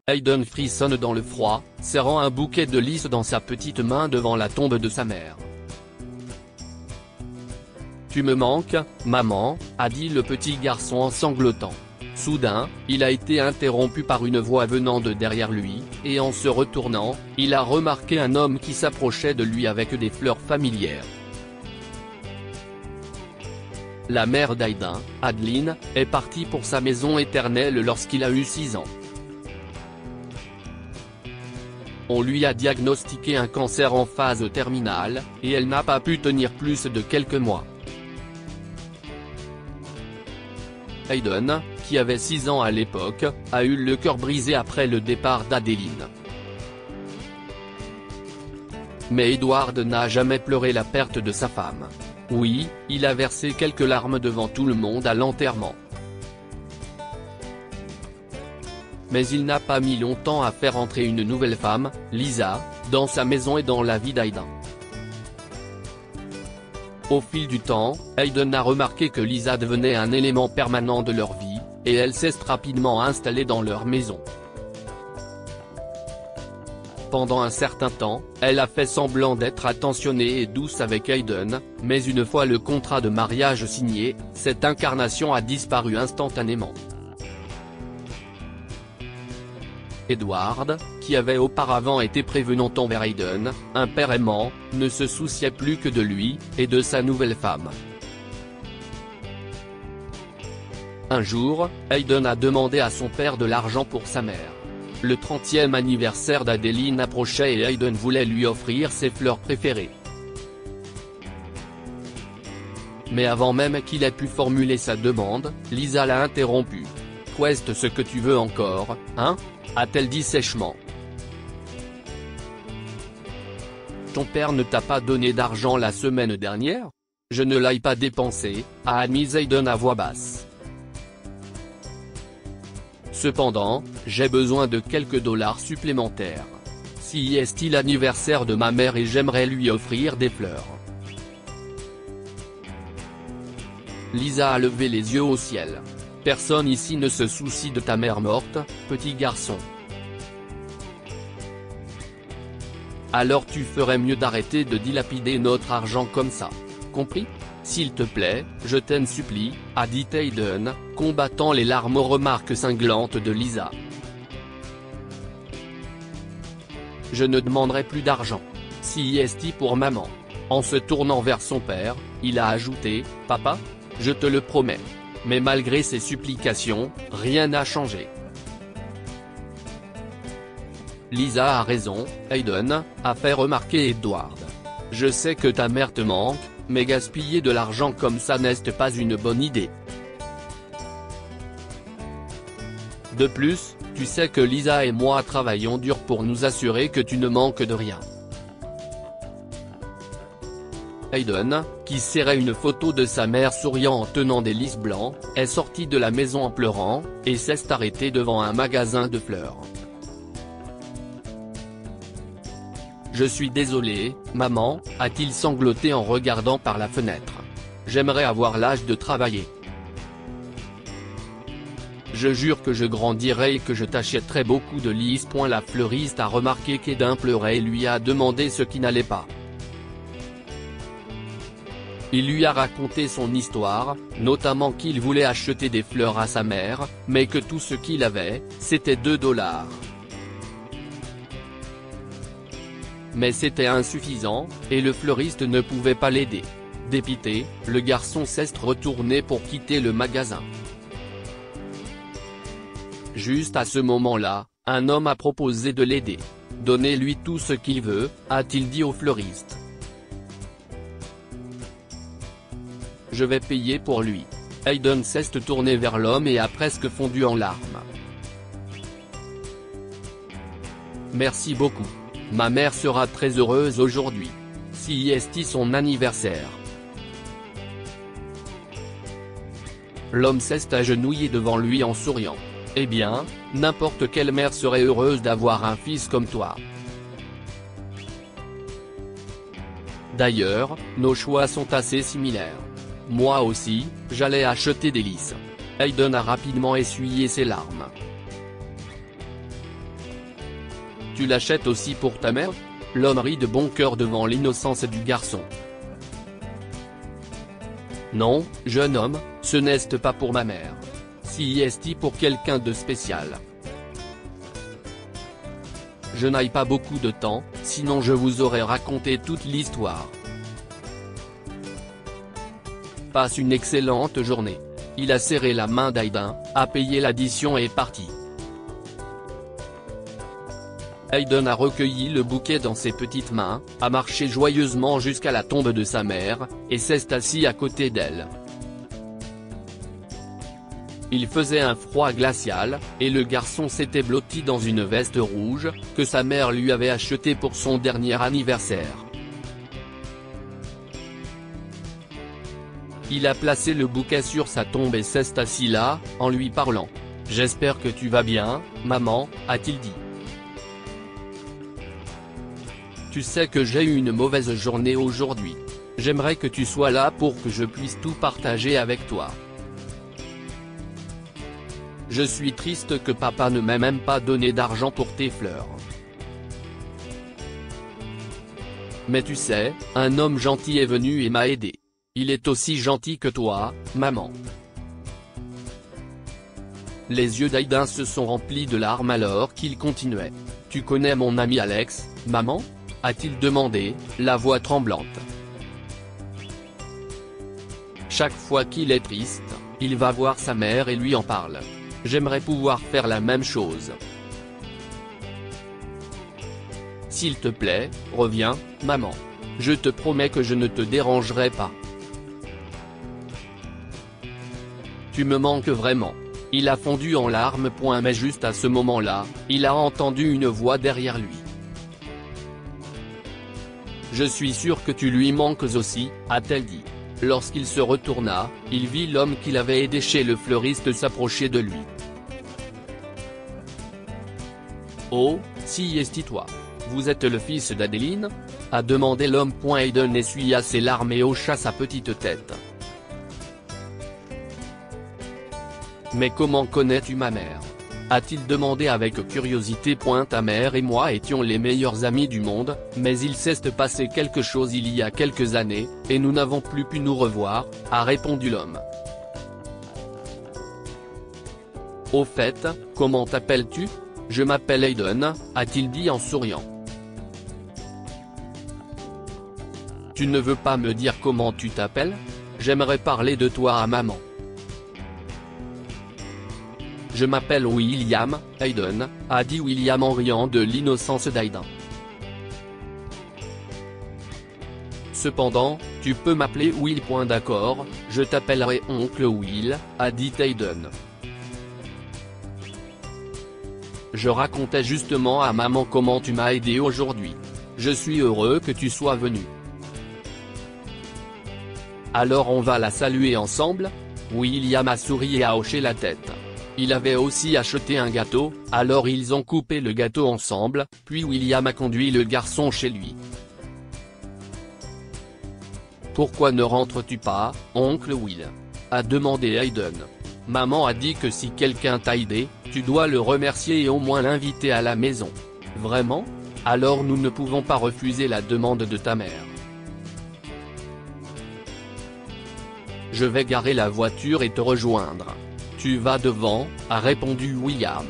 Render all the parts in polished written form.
Hayden frissonne dans le froid, serrant un bouquet de lys dans sa petite main devant la tombe de sa mère. « Tu me manques, maman », a dit le petit garçon en sanglotant. Soudain, il a été interrompu par une voix venant de derrière lui, et en se retournant, il a remarqué un homme qui s'approchait de lui avec des fleurs familières. La mère d'Hayden, Adeline, est partie pour sa maison éternelle lorsqu'il a eu 6 ans. On lui a diagnostiqué un cancer en phase terminale, et elle n'a pas pu tenir plus de quelques mois. Hayden, qui avait 6 ans à l'époque, a eu le cœur brisé après le départ d'Adeline. Mais Edward n'a jamais pleuré la perte de sa femme. Oui, il a versé quelques larmes devant tout le monde à l'enterrement. Mais il n'a pas mis longtemps à faire entrer une nouvelle femme, Lisa, dans sa maison et dans la vie d'Hayden. Au fil du temps, Hayden a remarqué que Lisa devenait un élément permanent de leur vie, et elle s'est rapidement installée dans leur maison. Pendant un certain temps, elle a fait semblant d'être attentionnée et douce avec Hayden, mais une fois le contrat de mariage signé, cette incarnation a disparu instantanément. Edward, qui avait auparavant été prévenant envers Hayden, un père aimant, ne se souciait plus que de lui, et de sa nouvelle femme. Un jour, Hayden a demandé à son père de l'argent pour sa mère. Le 30e anniversaire d'Adeline approchait et Hayden voulait lui offrir ses fleurs préférées. Mais avant même qu'il ait pu formuler sa demande, Lisa l'a interrompu. « Qu'est-ce ce que tu veux encore, hein ?» a-t-elle dit sèchement. « Ton père ne t'a pas donné d'argent la semaine dernière ? Je ne l'ai pas dépensé », a admis Hayden à voix basse. « Cependant, j'ai besoin de quelques dollars supplémentaires. Si est l'anniversaire de ma mère et j'aimerais lui offrir des fleurs. » Lisa a levé les yeux au ciel. « Personne ici ne se soucie de ta mère morte, petit garçon. Alors tu ferais mieux d'arrêter de dilapider notre argent comme ça. Compris ? S'il te plaît, je t'en supplie, » a dit Hayden, combattant les larmes aux remarques cinglantes de Lisa. « Je ne demanderai plus d'argent. Si est pour maman. » En se tournant vers son père, il a ajouté, « Papa ? Je te le promets. » Mais malgré ses supplications, rien n'a changé. Lisa a raison, Hayden, a fait remarquer Edward. Je sais que ta mère te manque, mais gaspiller de l'argent comme ça n'est pas une bonne idée. De plus, tu sais que Lisa et moi travaillons dur pour nous assurer que tu ne manques de rien. Hayden, qui serrait une photo de sa mère souriant en tenant des lys blancs, est sorti de la maison en pleurant, et s'est arrêté devant un magasin de fleurs. « Je suis désolé, maman, » a-t-il sangloté en regardant par la fenêtre. « J'aimerais avoir l'âge de travailler. Je jure que je grandirai et que je t'achèterai beaucoup de lys. » La fleuriste a remarqué qu'Hayden pleurait et lui a demandé ce qui n'allait pas. Il lui a raconté son histoire, notamment qu'il voulait acheter des fleurs à sa mère, mais que tout ce qu'il avait, c'était 2 dollars. Mais c'était insuffisant, et le fleuriste ne pouvait pas l'aider. Dépité, le garçon s'est retourné pour quitter le magasin. Juste à ce moment-là, un homme a proposé de l'aider. « Donnez-lui tout ce qu'il veut », a-t-il dit au fleuriste. « Je vais payer pour lui. » Hayden s'est tourné vers l'homme et a presque fondu en larmes. « Merci beaucoup. Ma mère sera très heureuse aujourd'hui. Si est son anniversaire. » L'homme s'est agenouillé devant lui en souriant. « Eh bien, n'importe quelle mère serait heureuse d'avoir un fils comme toi. D'ailleurs, nos choix sont assez similaires. Moi aussi, j'allais acheter des lys. » Hayden a rapidement essuyé ses larmes. Tu l'achètes aussi pour ta mère ? L'homme rit de bon cœur devant l'innocence du garçon. Non, jeune homme, ce n'est pas pour ma mère. Si est pour quelqu'un de spécial. Je n'ai pas beaucoup de temps, sinon je vous aurais raconté toute l'histoire. Passe une excellente journée. Il a serré la main d'Aiden, a payé l'addition et est parti. Aiden a recueilli le bouquet dans ses petites mains, a marché joyeusement jusqu'à la tombe de sa mère, et s'est assis à côté d'elle. Il faisait un froid glacial, et le garçon s'était blotti dans une veste rouge, que sa mère lui avait achetée pour son dernier anniversaire. Il a placé le bouquet sur sa tombe et s'est assis là, en lui parlant. « J'espère que tu vas bien, maman », a-t-il dit. « Tu sais que j'ai eu une mauvaise journée aujourd'hui. J'aimerais que tu sois là pour que je puisse tout partager avec toi. Je suis triste que papa ne m'ait même pas donné d'argent pour tes fleurs. Mais tu sais, un homme gentil est venu et m'a aidé. Il est aussi gentil que toi, maman. » Les yeux d'Aiden se sont remplis de larmes alors qu'il continuait. « Tu connais mon ami Alex, maman ?» a-t-il demandé, la voix tremblante. Chaque fois qu'il est triste, il va voir sa mère et lui en parle. J'aimerais pouvoir faire la même chose. S'il te plaît, reviens, maman. Je te promets que je ne te dérangerai pas. Tu me manques vraiment. Il a fondu en larmes. Mais juste à ce moment-là, il a entendu une voix derrière lui. Je suis sûr que tu lui manques aussi, a-t-elle dit. Lorsqu'il se retourna, il vit l'homme qu'il avait aidé chez le fleuriste s'approcher de lui. Oh, si est-toi. Vous êtes le fils d'Adeline ? A demandé l'homme. Aiden essuya ses larmes et hocha sa petite tête. Mais comment connais-tu ma mère ? A-t-il demandé avec curiosité. Ta mère et moi étions les meilleurs amis du monde, mais il s'est passé quelque chose il y a quelques années, et nous n'avons plus pu nous revoir, a répondu l'homme. Au fait, comment t'appelles-tu ? Je m'appelle Aiden, a-t-il dit en souriant. Tu ne veux pas me dire comment tu t'appelles ? J'aimerais parler de toi à maman. Je m'appelle William, Aiden, a dit William en riant de l'innocence d'Aiden. Cependant, tu peux m'appeler Will. D'accord, je t'appellerai oncle Will, a dit Aiden. Je racontais justement à maman comment tu m'as aidé aujourd'hui. Je suis heureux que tu sois venu. Alors on va la saluer ensemble ? William a souri et a hoché la tête. Il avait aussi acheté un gâteau, alors ils ont coupé le gâteau ensemble, puis William a conduit le garçon chez lui. Pourquoi ne rentres-tu pas, oncle Will ? A demandé Aiden. Maman a dit que si quelqu'un t'a aidé, tu dois le remercier et au moins l'inviter à la maison. Vraiment ? Alors nous ne pouvons pas refuser la demande de ta mère. Je vais garer la voiture et te rejoindre. Tu vas devant, a répondu William.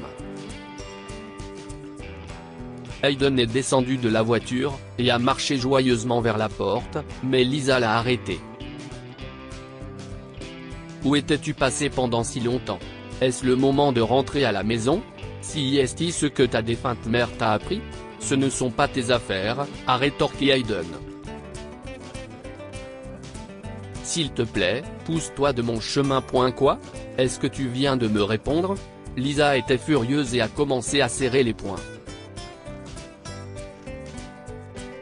Aiden est descendu de la voiture, et a marché joyeusement vers la porte, mais Lisa l'a arrêté. Où étais-tu passé pendant si longtemps ? Est-ce le moment de rentrer à la maison ? Si est ce que ta défunte mère t'a appris ? Ce ne sont pas tes affaires, a rétorqué Aiden. S'il te plaît, pousse-toi de mon chemin. Quoi ? Est-ce que tu viens de me répondre ? Lisa était furieuse et a commencé à serrer les poings.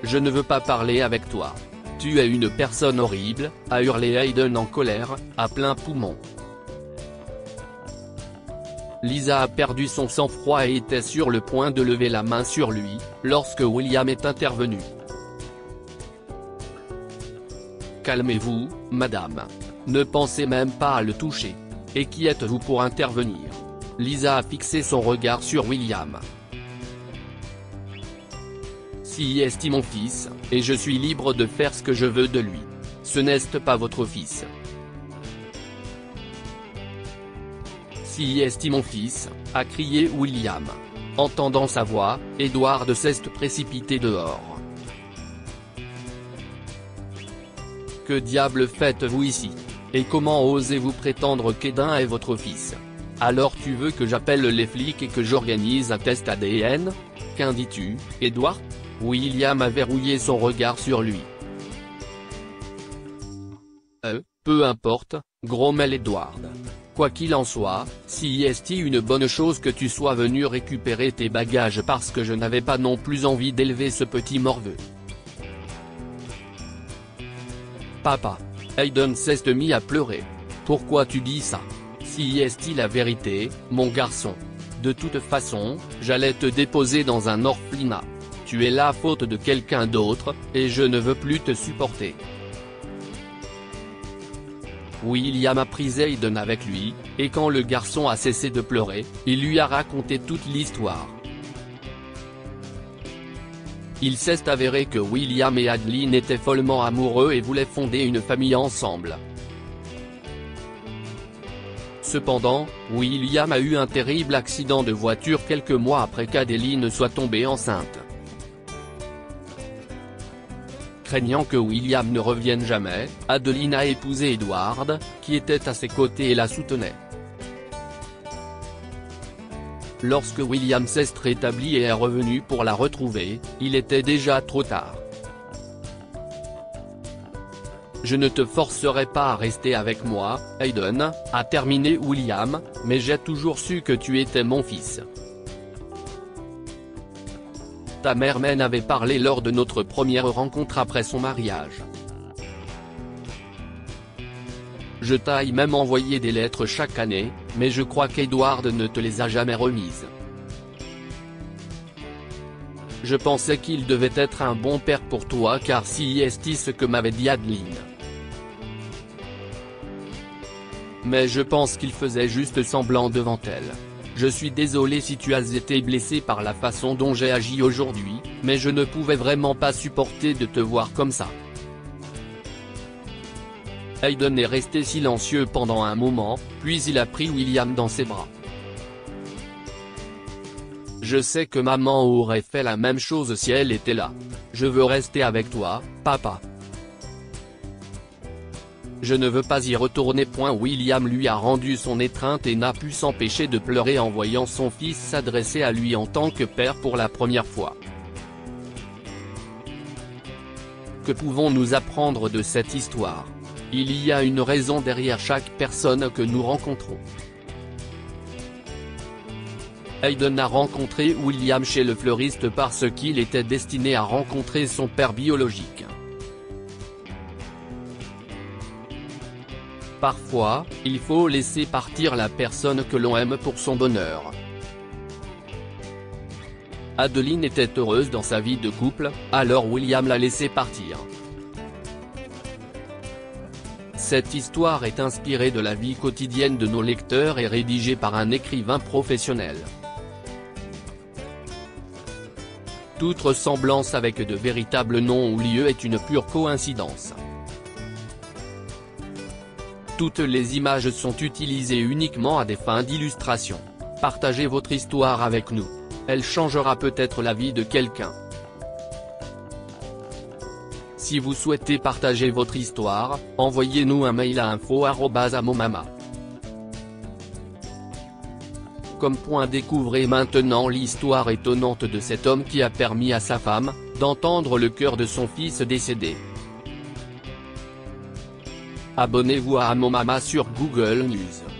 Je ne veux pas parler avec toi. Tu es une personne horrible, a hurlé Aiden en colère, à plein poumon. Lisa a perdu son sang-froid et était sur le point de lever la main sur lui, lorsque William est intervenu. Calmez-vous, madame. Ne pensez même pas à le toucher. Et qui êtes-vous pour intervenir ? Lisa a fixé son regard sur William. Si est mon fils, et je suis libre de faire ce que je veux de lui. Ce n'est pas votre fils. Si est mon fils, a crié William. Entendant sa voix, Edward s'est précipité dehors. Que diable faites-vous ici? Et comment osez-vous prétendre qu'Aiden est votre fils? Alors tu veux que j'appelle les flics et que j'organise un test ADN? Qu'en dis-tu, Edward? William a verrouillé son regard sur lui. Peu importe, grommelle Edward. Quoi qu'il en soit, si est une bonne chose que tu sois venu récupérer tes bagages parce que je n'avais pas non plus envie d'élever ce petit morveux. Papa. Aiden s'est mis à pleurer. Pourquoi tu dis ça? Si est la vérité, mon garçon. De toute façon, j'allais te déposer dans un orphelinat. Tu es la faute de quelqu'un d'autre, et je ne veux plus te supporter. William a pris Aiden avec lui, et quand le garçon a cessé de pleurer, il lui a raconté toute l'histoire. Il s'est avéré que William et Adeline étaient follement amoureux et voulaient fonder une famille ensemble. Cependant, William a eu un terrible accident de voiture quelques mois après qu'Adeline soit tombée enceinte. Craignant que William ne revienne jamais, Adeline a épousé Edward, qui était à ses côtés et la soutenait. Lorsque William s'est rétabli et est revenu pour la retrouver, il était déjà trop tard. Je ne te forcerai pas à rester avec moi, Aiden, a terminé William, mais j'ai toujours su que tu étais mon fils. Ta mère m'en avait parlé lors de notre première rencontre après son mariage. Je t'ai même envoyé des lettres chaque année, mais je crois qu'Edward ne te les a jamais remises. Je pensais qu'il devait être un bon père pour toi car si est ce que m'avait dit Adeline. Mais je pense qu'il faisait juste semblant devant elle. Je suis désolé si tu as été blessé par la façon dont j'ai agi aujourd'hui, mais je ne pouvais vraiment pas supporter de te voir comme ça. Aiden est resté silencieux pendant un moment, puis il a pris William dans ses bras. Je sais que maman aurait fait la même chose si elle était là. Je veux rester avec toi, papa. Je ne veux pas y retourner. William lui a rendu son étreinte et n'a pu s'empêcher de pleurer en voyant son fils s'adresser à lui en tant que père pour la première fois. Que pouvons-nous apprendre de cette histoire? Il y a une raison derrière chaque personne que nous rencontrons. Aiden a rencontré William chez le fleuriste parce qu'il était destiné à rencontrer son père biologique. Parfois, il faut laisser partir la personne que l'on aime pour son bonheur. Adeline était heureuse dans sa vie de couple, alors William l'a laissée partir. Cette histoire est inspirée de la vie quotidienne de nos lecteurs et rédigée par un écrivain professionnel. Toute ressemblance avec de véritables noms ou lieux est une pure coïncidence. Toutes les images sont utilisées uniquement à des fins d'illustration. Partagez votre histoire avec nous. Elle changera peut-être la vie de quelqu'un. Si vous souhaitez partager votre histoire, envoyez-nous un mail à info@amomama. Découvrez maintenant l'histoire étonnante de cet homme qui a permis à sa femme d'entendre le cœur de son fils décédé. Abonnez-vous à Amomama sur Google News.